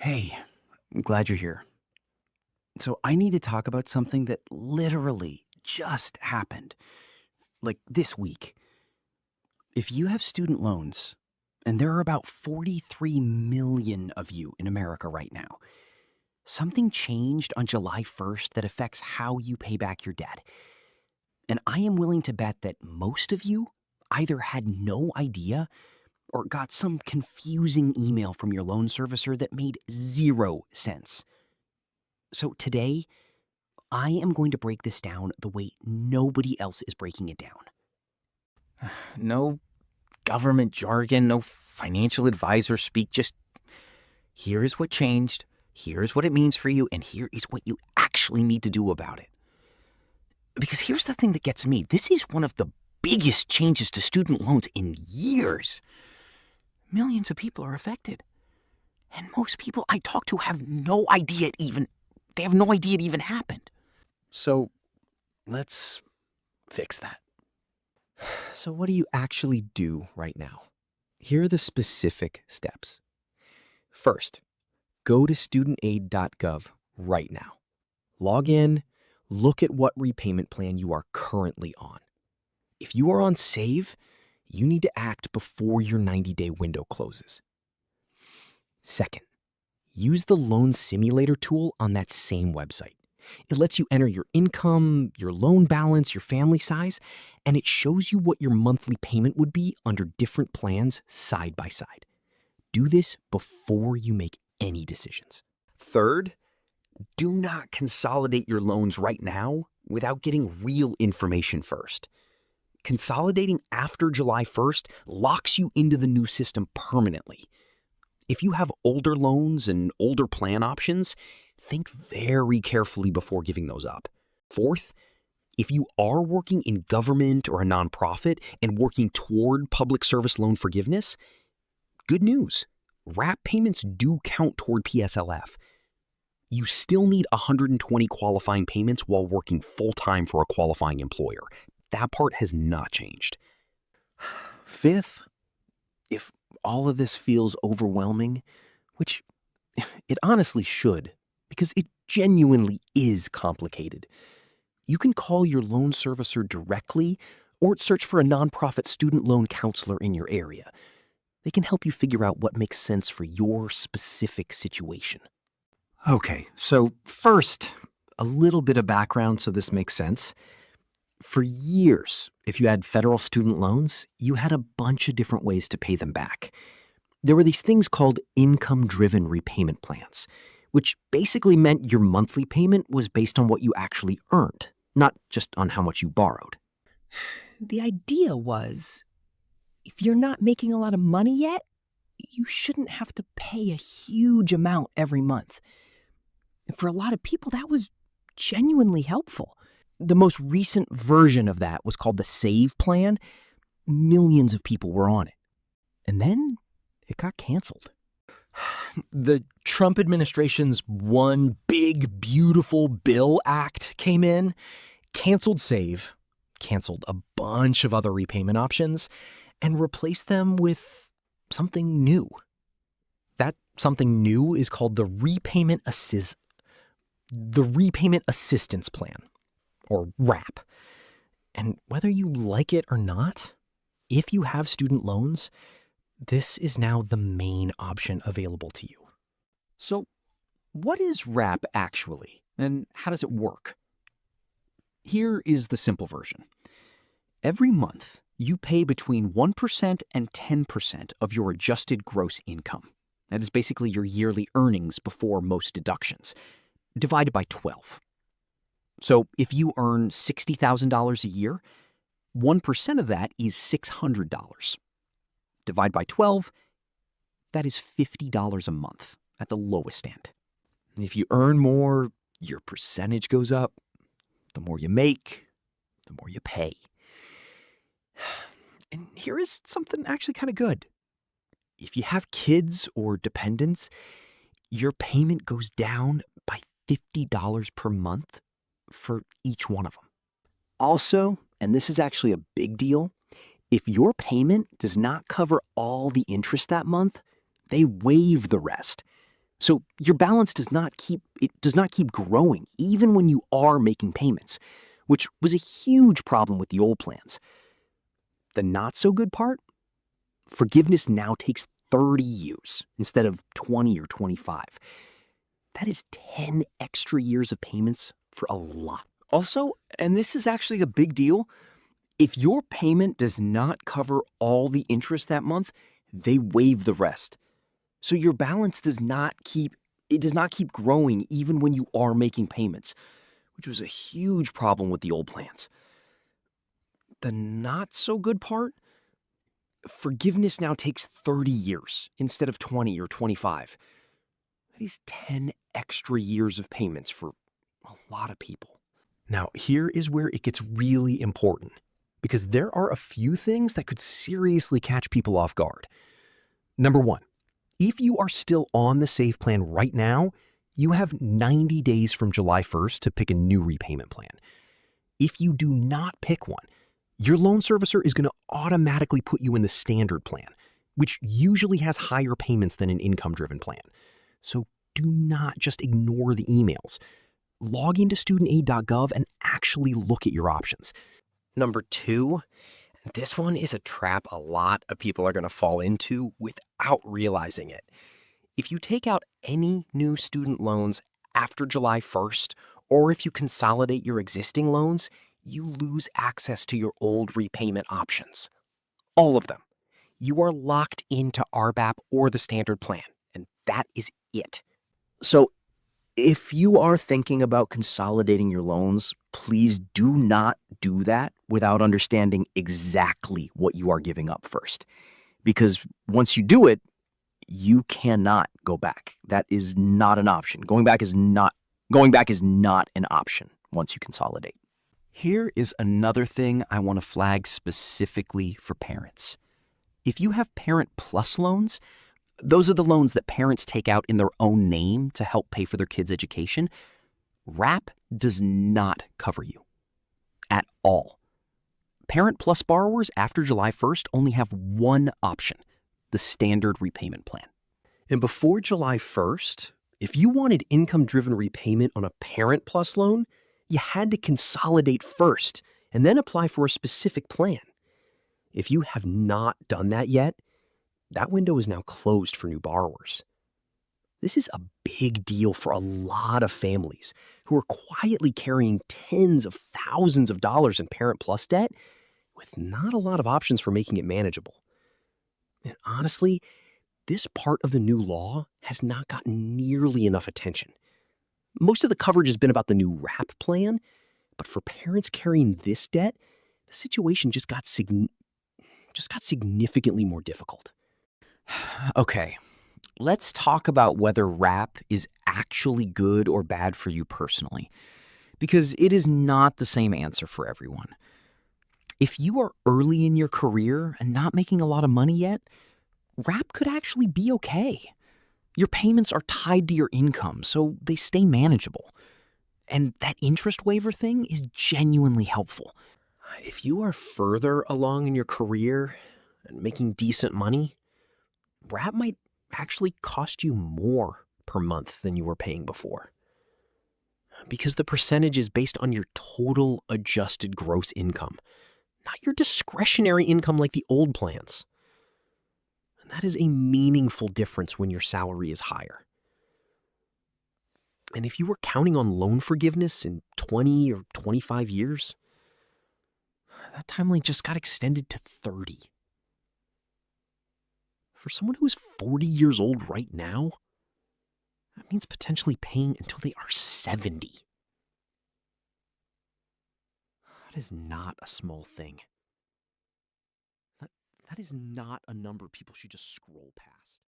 Hey, I'm glad you're here. So, I need to talk about something that literally just happened, like this week. If you have student loans, and there are about 43 million of you in America right now, something changed on July 1st that affects how you pay back your debt. And I am willing to bet that most of you either had no idea or got some confusing email from your loan servicer that made zero sense. So, today, I am going to break this down the way nobody else is breaking it down. No government jargon, no financial advisor speak. Just here is what changed, here's what it means for you, and here is what you actually need to do about it. Because here's the thing that gets me. This is one of the biggest changes to student loans in years. Millions of people are affected. And most people I talk to have no idea they have no idea it even happened. So, let's fix that. So, what do you actually do right now? Here are the specific steps. First, go to studentaid.gov right now. Log in, look at what repayment plan you are currently on. If you are on Save, you need to act before your 90-day window closes. Second, use the loan simulator tool on that same website. It lets you enter your income, your loan balance, your family size, and it shows you what your monthly payment would be under different plans side by side. Do this before you make any decisions. Third, do not consolidate your loans right now without getting real information first. Consolidating after July 1st locks you into the new system permanently. If you have older loans and older plan options, think very carefully before giving those up. Fourth, if you are working in government or a nonprofit and working toward public service loan forgiveness, good news. RAP payments do count toward PSLF. You still need 120 qualifying payments while working full-time for a qualifying employer. That part has not changed. Fifth, if all of this feels overwhelming, which it honestly should, because it genuinely is complicated, you can call your loan servicer directly or search for a nonprofit student loan counselor in your area. They can help you figure out what makes sense for your specific situation. Okay, so first, a little bit of background so this makes sense. For years, if you had federal student loans, you had a bunch of different ways to pay them back. There were these things called income-driven repayment plans, which basically meant your monthly payment was based on what you actually earned, not just on how much you borrowed. The idea was, if you're not making a lot of money yet, you shouldn't have to pay a huge amount every month. And for a lot of people, that was genuinely helpful. The most recent version of that was called the Save Plan. Millions of people were on it. And then it got canceled. The Trump administration's One Big Beautiful Bill Act came in, canceled Save, canceled a bunch of other repayment options, and replaced them with something new. That something new is called the Repayment Assistance Plan, or RAP. And whether you like it or not, if you have student loans, this is now the main option available to you. So, what is RAP actually, and how does it work? Here is the simple version. Every month, you pay between 1% and 10% of your adjusted gross income. That is basically your yearly earnings before most deductions, divided by 12. So if you earn $60,000 a year, 1% of that is $600. Divide by 12, that is $50 a month at the lowest end. If you earn more, your percentage goes up. The more you make, the more you pay. And here is something actually kind of good. If you have kids or dependents, your payment goes down by $50 per month for each one of them. Also, and this is actually a big deal, if your payment does not cover all the interest that month, they waive the rest. So your balance does not keep growing even when you are making payments, which was a huge problem with the old plans. The not so good part? Forgiveness now takes 30 years instead of 20 or 25. That is 10 extra years of payments for a lot. Also, and this is actually a big deal, if your payment does not cover all the interest that month, they waive the rest. So your balance does not keep growing even when you are making payments, which was a huge problem with the old plans. The not so good part? Forgiveness now takes 30 years instead of 20 or 25. That is 10 extra years of payments for a lot of people. Now, here is where it gets really important, because there are a few things that could seriously catch people off guard. Number one, if you are still on the SAVE plan right now, you have 90 days from July 1st to pick a new repayment plan. If you do not pick one, your loan servicer is going to automatically put you in the standard plan, which usually has higher payments than an income-driven plan. So do not just ignore the emails. Log into studentaid.gov and actually look at your options. Number two, this one is a trap a lot of people are going to fall into without realizing it. If you take out any new student loans after July 1st, or if you consolidate your existing loans, you lose access to your old repayment options. All of them. You are locked into RBAP or the standard plan, and that is it. So, if you are thinking about consolidating your loans, please do not do that without understanding exactly what you are giving up first. Because once you do it, you cannot go back. That is not an option. Going back is not an option once you consolidate. Here is another thing I want to flag specifically for parents. If you have Parent Plus loans, those are the loans that parents take out in their own name to help pay for their kids' education. RAP does not cover you at all. Parent Plus borrowers after July 1st only have one option, the standard repayment plan. And before July 1st, if you wanted income-driven repayment on a Parent Plus loan, you had to consolidate first and then apply for a specific plan. If you have not done that yet, that window is now closed for new borrowers. This is a big deal for a lot of families who are quietly carrying tens of thousands of dollars in Parent Plus debt with not a lot of options for making it manageable. And honestly, this part of the new law has not gotten nearly enough attention. Most of the coverage has been about the new RAP plan, but for parents carrying this debt, the situation just got significantly more difficult. Okay, let's talk about whether RAP is actually good or bad for you personally, because it is not the same answer for everyone. If you are early in your career and not making a lot of money yet, RAP could actually be okay. Your payments are tied to your income, so they stay manageable. And that interest waiver thing is genuinely helpful. If you are further along in your career and making decent money, RAP might actually cost you more per month than you were paying before, because the percentage is based on your total adjusted gross income, not your discretionary income like the old plans. And that is a meaningful difference when your salary is higher. And if you were counting on loan forgiveness in 20 or 25 years, that timeline just got extended to 30. For someone who is 40 years old right now, that means potentially paying until they are 70. That is not a small thing. That is not a number people should just scroll past.